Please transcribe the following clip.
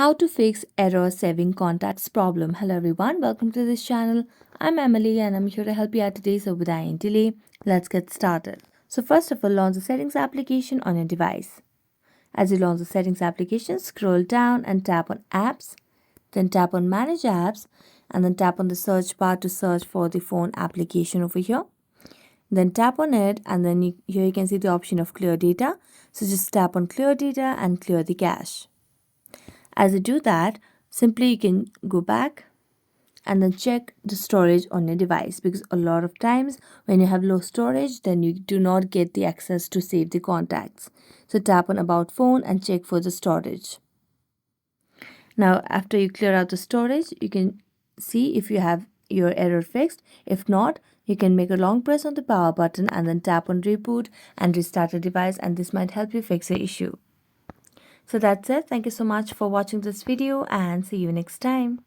How to fix error saving contacts problem. Hello everyone, welcome to this channel. I'm Emily and I'm here to help you out today. So without any delay, let's get started. So first of all, launch the settings application on your device. As you launch the settings application, scroll down and tap on apps, then tap on manage apps, and then tap on the search bar to search for the phone application over here. Then tap on it, and then here you can see the option of clear data. So just tap on clear data and clear the cache. As you do that, simply you can go back and then check the storage on your device, because a lot of times when you have low storage, then you do not get the access to save the contacts. So tap on about phone and check for the storage. Now after you clear out the storage, you can see if you have your error fixed. If not, you can make a long press on the power button and then tap on reboot and restart the device, and this might help you fix the issue. So that's it. Thank you so much for watching this video and see you next time.